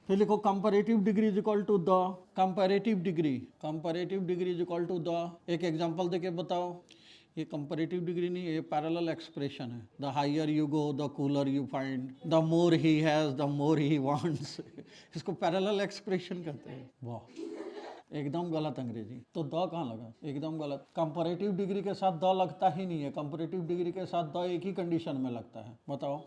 फिर लिखो comparative degree is equal to the comparative degree is equal to the, एक example देके बताओ। ये कंपैरेटिव डिग्री नहीं, ये पैरेलल एक्सप्रेशन है। The higher you go the cooler you find, the more he has the more he wants. इसको parallel expression कहते हैं। वाह, एकदम गलत अंग्रेजी। तो द कहाँ लगा, एकदम गलत। कंपैरेटिव डिग्री के साथ द लगता ही नहीं है। कंपैरेटिव डिग्री के साथ द एक ही कंडीशन में लगता है। बताओ।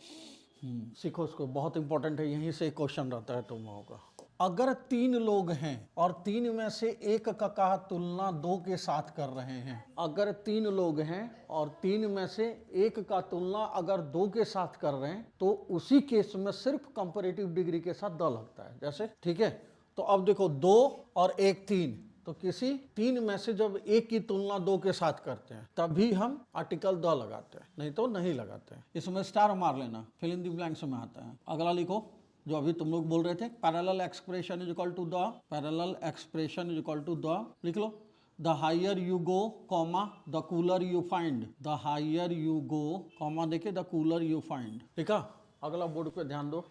सीखो इसको, बहुत इंपॉर्टेंट है। यहीं से क्वेश्चन रहता है तुम लोगों का। अगर 3 लोग हैं और 3 में से एक का तुलना 2 के साथ कर रहे हैं, अगर 3 लोग हैं और 3 में से एक का तुलना अगर 2 के साथ कर रहे हैं, तो उसी केस में सिर्फ कंपैरेटिव डिग्री के साथ द लगता है। जैसे, ठीक है। तो अब देखो, 2 और 1 3, तो किसी 3 में से जब एक की तुलना 2 के साथ करते हैं तभी हम आर्टिकल द लगाते हैं, नहीं तो नहीं लगाते हैं। इसमें स्टार मार लेना, फिल इन द ब्लैंक्स में आता है। अगला लिखो जो अभी तुम लोग बोल रहे थे, parallel expression is equal to the, parallel expression is equal to the, लिख लो। The higher you go comma the cooler you find, the higher you go comma देके द कूलर यू फाइंड। ठीक है। अगला बोर्ड पे ध्यान दो।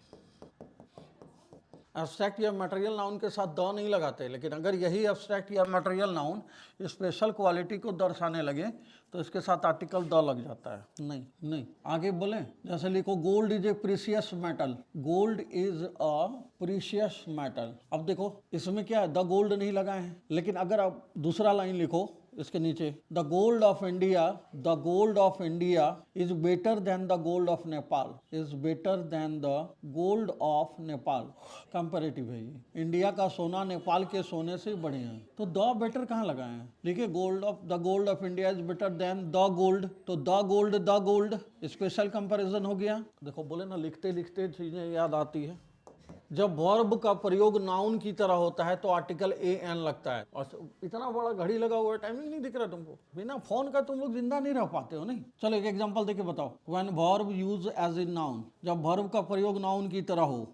Abstract या मटेरियल नाउन के साथ द नहीं लगाते, लेकिन अगर यही एब्स्ट्रैक्ट या मटेरियल नाउन स्पेशल क्वालिटी को दर्शाने लगे तो इसके साथ आर्टिकल द लग जाता है। नहीं नहीं, आगे बोलें। जैसे लिखो, gold is a precious metal, gold is a precious metal. अब देखो इसमें क्या है, द गोल्ड नहीं लगाए हैं, लेकिन अगर आप दूसरा लाइन लिखो इसके नीचे, the gold of India, the gold of India is better than the gold of Nepal, is better than the gold of Nepal. Comparative है ये। इंडिया का सोना नेपाल के सोने से बढ़िया है, तो द बेटर कहाँ लगाए हैं। देखिए, gold of India is better than the gold, तो द गोल्ड स्पेशल कंपैरिजन हो गया। देखो, बोले ना, लिखते लिखते चीजें याद आती है। जब वर्ब का प्रयोग नाउन की तरह होता है तो आर्टिकल ए एन लगता है। और इतना बड़ा घड़ी लगा हुआ है, टाइमिंग नहीं दिख रहा तुमको। बिना फोन का तुम लोग जिंदा नहीं रह पाते हो। नहीं, चलो एक एग्जांपल देके बताओ। When verb use as in noun, जब वर्ब का प्रयोग नाउन की तरह हो।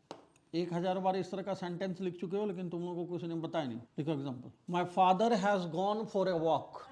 1000 बार इस तरह का सेंटेंस लिख चुके हो, लेकिन तुम लोगों को कुछ नहीं बताया। नहीं, लिखो example. My father has gone for a walk.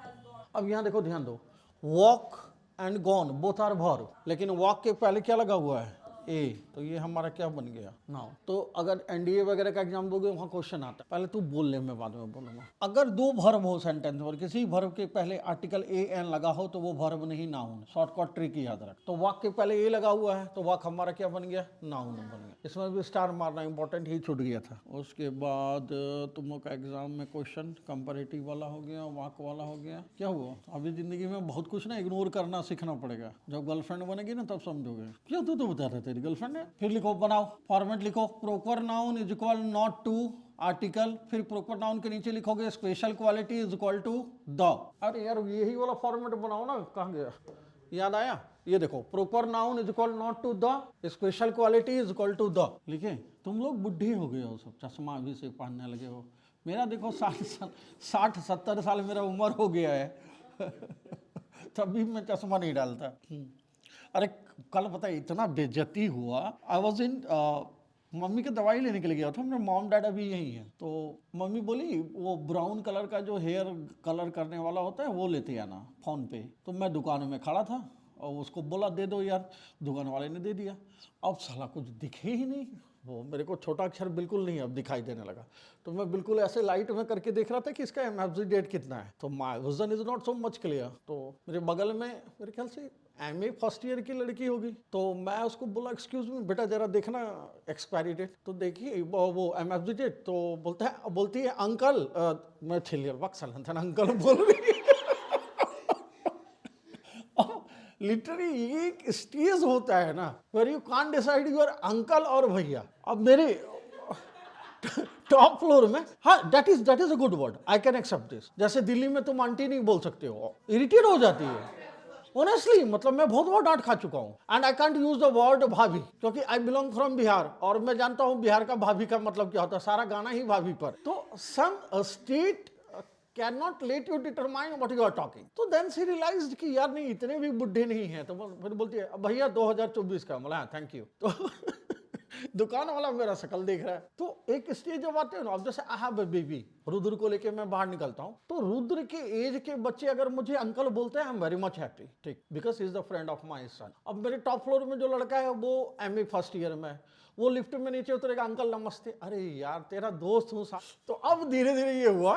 अब यहाँ देखो, ध्यान दो, walk and gone both are verb, लेकिन वॉक के पहले क्या लगा हुआ है, ए। तो ये हमारा क्या बन गया, नाउ। तो अगर एनडीए वगैरह का एग्जाम दोगे, वहां क्वेश्चन आता है। पहले तू बोल ले, मैं बाद में बोलूंगा। अगर 2 वर्ब हो सेंटेंस और किसी वर्ब के पहले आर्टिकल ए एन लगा हो तो वो वर्ब नहीं, नाउन। शॉर्टकट ट्रिक याद रख। तो वॉक के पहले ए लगा हुआ है तो वॉक हमारा क्या बन गया, नाउन बन गया। इसमें भी स्टार मारना इंपॉर्टेंट ही छूट गया था। उसके बाद तुम लोग का एग्जाम में क्वेश्चन कंपैरेटिव वाला हो गया, वॉक वाला हो गया। क्या हुआ, अभी जिंदगी में बहुत कुछ ना इग्नोर करना सीखना पड़ेगा। जब गर्लफ्रेंड बनेगी ना तब समझोगे। क्यों, तू तो बता रहे तेरी गर्लफ्रेंड है। फिर लिखो, बनाओ फॉर्मेट लिखो। Proper noun is equal not to article, फिर प्रोपर नाउन के नीचे लिखोगे special quality is equal to the. अरे यार, यही वाला फॉर्मेट बनाओ ना, कहाँ गया, याद आया। ये देखो, proper noun is equal not to the, special quality is equal to the. लिखे। तुम लोग बुढ़े हो गए हो सब, चश्मा अभी से पहनने लगे हो। मेरा देखो 60-70 साल मेरा उम्र हो गया है तभी मैं चश्मा नहीं डालता। अरे कल पता है, इतना बेइज्जती हुआ। आई वॉज इन, मम्मी की दवाई लेने के लिए गया था। मेरे मॉम डैड अभी यही है। तो मम्मी बोली, वो ब्राउन कलर का जो हेयर कलर करने वाला होता है वो लेते आना फोन पे। तो मैं दुकान में खड़ा था और उसको बोला दे दो यार, दुकान वाले ने दे दिया। अब साला कुछ दिखे ही नहीं, वो मेरे को छोटा अक्षर बिल्कुल नहीं अब दिखाई देने लगा। तो मैं बिल्कुल ऐसे लाइट में करके देख रहा था कि इसका एमएफजी डेट कितना है। तो my vision is not so much clear. तो मेरे बगल में मेरे ख्याल से एमए फर्स्ट ईयर की लड़की होगी। तो मैं उसको बोला, एक्सक्यूज मी बेटा, जरा देखना एक्सपायरी डेट। तो देखिए वो एमएफजी डेट। तो बोलती है अंकल, मैं छिलियर वक्त अंकल बोल रही है लिटरली एक स्टेज होता है ना, where you can't decide your uncle और भैया। अब मेरे टॉप फ्लोर में, हाँ, that is a good word, I can accept this. जैसे दिल्ली में तुम आंटी नहीं बोल सकते हो, इरिटेट हो जाती है ऑनेस्टली। मतलब मैं बहुत बार डांट खा चुका हूँ। And I can't use the word भाभी, क्योंकि आई बिलोंग फ्रॉम बिहार और मैं जानता हूँ बिहार का भाभी का मतलब क्या होता है। सारा गाना ही भाभी पर। तो some state cannot let you determine what you are talking. तो then she realized कि यार नहीं, इतने भी बुढ़े नहीं हैं। तो फिर बोलती है, भैया 2024 का। बोला थैंक यू। तो दुकान वाला मेरा शकल देख रहा है। तो एक स्टेज जब आते हैं ना, अब जैसे I have a baby, Rudra को लेके मैं बाहर निकलता हूँ, तो रुद्र के एज के बच्चे अगर मुझे अंकल बोलते हैं, I am very much happy, ठीक, because he is the friend of my son. अब मेरे टॉप फ्लोर में जो लड़का है वो MA फर्स्ट ईयर में, वो लिफ्ट में नीचे उतरेगा, अंकल नमस्ते, अरे यार तेरा दोस्त हूँ। तो अब धीरे धीरे ये हुआ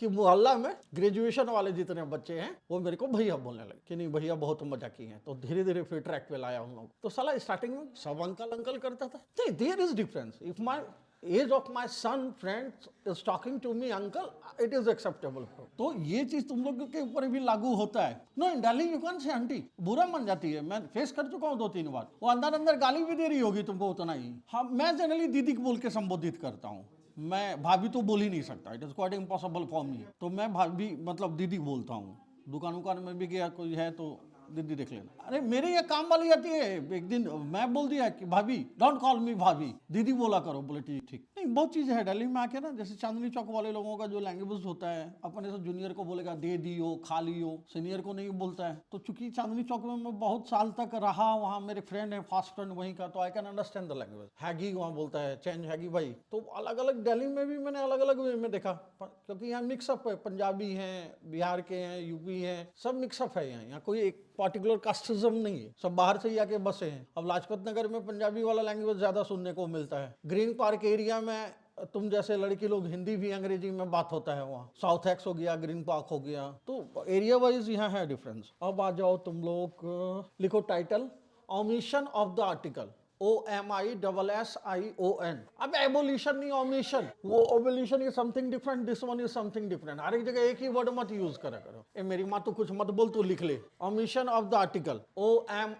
कि मोहल्ला में ग्रेजुएशन वाले जितने बच्चे हैं वो मेरे को भैया बोलने लगे कि नहीं भैया बहुत मजा किए हैं। तो धीरे धीरे फिर ट्रैक पे लाया उन लोग। तो साला स्टार्टिंग में सब अंकल अंकल करता था। There is difference. If my age of my son friends is talking to me uncle, it is acceptable. तो ये चीज तुम लोग के ऊपर भी लागू होता है। No, in Delhi you can say aunty, बुरा मान जाती है, मैं फेस कर चुका हूँ 2-3 बार। वो अंदर अंदर गाली भी दे रही होगी तुमको उतना ही। हाँ, मैं जनरली दीदी को बोल के संबोधित करता हूँ, मैं भाभी तो बोल ही नहीं सकता, it is quite impossible for me. तो मैं भाभी मतलब दीदी बोलता हूँ। दुकान उकान में भी गया कोई है तो दीदी देख लेना। अरे मेरे ये काम वाली आती है, एक दिन मैं बोल दिया कि भाभी डोंट कॉल मी भाभी, दीदी बोला करो। बोले ठीक। नहीं, बहुत चीज़ है दिल्ली में आके ना, जैसे चांदनी चौक वाले लोगों का जो लैंग्वेज होता है, अपने से जूनियर को बोलेगा दे दियो, खा लियो, सीनियर को नहीं बोलता है। तो चूंकि चांदनी चौक में मैं बहुत साल तक रहा, वहाँ मेरे फ्रेंड है फास्ट फ्रेंड वहीं का, तो I can understand the language. हैगी वहाँ बोलता है, चेंज हैगी भाई। तो अलग अलग दिल्ली में भी मैंने अलग अलग वे में देखा, क्योंकि यहाँ मिक्सअप है, पंजाबी हैं, बिहार के हैं, यूपी हैं, सब मिक्सअप है यहाँ कोई एक पार्टिकुलर कास्टिज्म नहीं है, सब बाहर से ही आके बसे हैं। अब लाजपत नगर में पंजाबी वाला लैंग्वेज ज्यादा सुनने को मिलता है। ग्रीन पार्क एरिया में तुम जैसे लड़की लोग हिंदी भी अंग्रेजी में बात होता है, वहाँ साउथ एक्स हो गया, ग्रीन पार्क हो गया, तो एरिया वाइज यहाँ है डिफरेंस। अब आ जाओ तुम लोग, लिखो title, omission of the article, OMISSION। अब एबोल्यूशन नहीं ओमिशन, वो ablution is something different, this one is something different. हर एक जगह एक ही वर्ड मत यूज करा करो। ए मेरी माँ तो कुछ मत बोल, तो लिख ले omission of the article, OMISSION,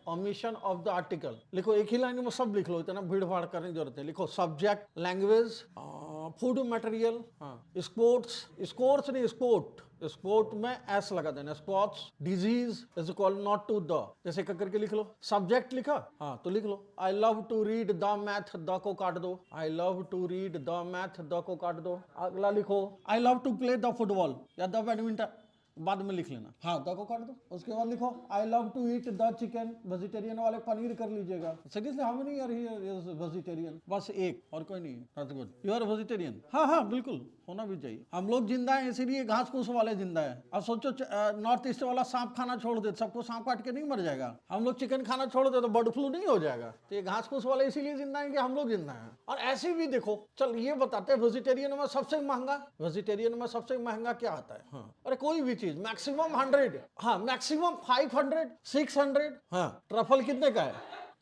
omission of the article. लिखो एक ही लाइन में सब लिख लो, इतना भीड़ भाड़ करने की जरूरत है। लिखो subject, language, food material, sports, sports नहीं स्पोर्ट, स्पोर्ट में एस लगा देना, sports, disease is equal not to the, जैसे करके लिख लो। सब्जेक्ट लिखा, हाँ तो लिख लो I love to read the math, the को काट दो, I love to read the math, the को काट दो। अगला लिखो I love to play the football या द बैडमिंटन, बाद में लिख लेना, हाँ द को काट दो। उसके बाद लिखो I love to eat the chicken, vegetarian वाले पनीर कर लीजिएगा। Seriously how many are here vegetarian? बस एक, और कोई नहीं। That's good, you are vegetarian. हाँ हाँ बिल्कुल, होना भी चाहिए। हम लोग जिंदा है इसीलिए घास फूस वाले जिंदा है। अब सोचो नॉर्थ ईस्ट वाला सांप खाना छोड़ दे, सबको सांप काट के नहीं मर जाएगा। हम लोग चिकन खाना छोड़ दे तो बर्ड फ्लू नहीं हो जाएगा। तो ये घास फूस वाले इसीलिए जिंदा है कि हम लोग जिंदा हैं। और ऐसे भी देखो, चल ये बताते हैं वेजिटेरियन में सबसे महंगा, वेजिटेरियन में सबसे महंगा क्या आता है? हाँ, अरे कोई भी चीज मैक्सिमम 100, हाँ मैक्सिमम 500, 600, हाँ ट्रफल कितने का है?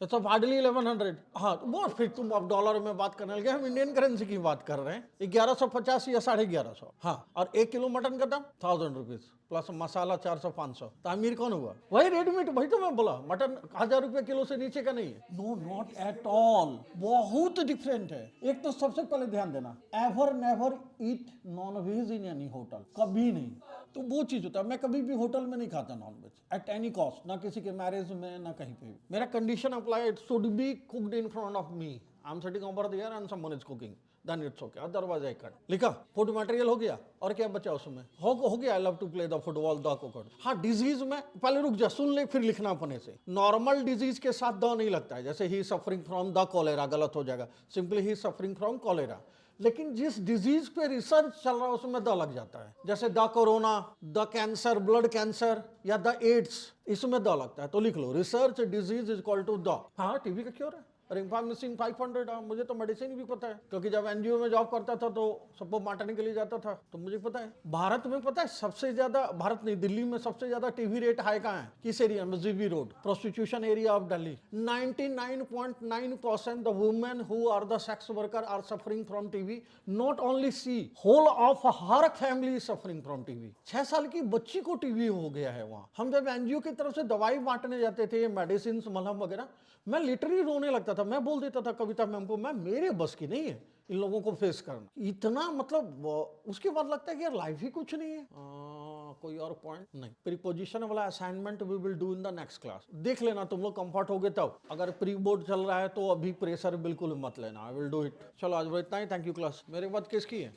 तो हार्डली 1100। हाँ वो फिर तुम अब डॉलर में बात करने लगे, हम इंडियन करेंसी की बात कर रहे हैं। 1150 या 1150। हाँ, और 1 किलो मटन का दाम 1000 रुपीज प्लस मसाला 400-500। तो अमीर कौन हुआ? वही रेड मीट, वही तो मैं बोला, मटन 1000 रुपये किलो से नीचे का नहीं है। नो नॉट एट ऑल, बहुत डिफरेंट है। एक तो सबसे पहले ध्यान देना, ever never eat non ways in any hotel, कभी नहीं। तो वो चीज होता है, मैं कभी भी होटल में नहीं खाता non veg at any cost, ना किसी के मैरिज में ना कहीं पे। मेरा condition apply, it should be cooked in front of me, I am sitting over there and someone is cooking, then it's okay, otherwise I cut. लिखा, food material हो गया, और क्या बचा उसमें? हो गया, I love to play the football, the को कट। हाँ, डिजीज में पहले रुक जा, सुन ले फिर लिखना अपने से। नॉर्मल डिजीज के साथ द नहीं लगता है, जैसे ही सफरिंग फ्रॉम द कॉलेरा, गलत हो जाएगा, simply he suffering from cholera. लेकिन जिस डिजीज पे रिसर्च चल रहा है उसमें द लग जाता है, जैसे the corona, the cancer, blood cancer या द एड्स, इसमें द लगता है। तो लिख लो research disease is equal to the. हाँ, टीबी का क्योर है, रिफार्मेसिन 500। मुझे तो मेडिसिन भी पता है, क्योंकि जब एनजीओ में जॉब करता था तो सबको बांटने के लिए जाता था, तो मुझे पता है। भारत में पता है सबसे ज्यादा, भारत नहीं दिल्ली में सबसे ज्यादा टीबी रेट हाई कहाँ है? किस एरिया में? GB road, prostitution area of Delhi. 99.9% the women who are the sex worker are suffering from TB. Not only she, whole of her family suffering from TB. 6 साल की बच्ची को टीबी हो गया है वहां। हम जब एनजीओ की तरफ से दवाई बांटने जाते थे, मेडिसिन, मलहम वगैरह, मैं लिटरली रोने लगता था। मैं बोल देता था कविता मैम को, मैम मेरे बस की नहीं है इन लोगों को फेस करना, इतना मतलब। उसके बाद लगता है कि यार लाइफ ही कुछ नहीं है। कोई और पॉइंट नहीं? प्रीपोजिशन वाला assignment we will do in the next class. देख लेना तुम लोग कंफर्ट हो गए तब। अगर प्री बोर्ड चल रहा है तो अभी प्रेशर बिल्कुल मत लेना, आई विल डू इट। चलो आज इतना ही, थैंक यू क्लास। मेरे बाद किसकी है?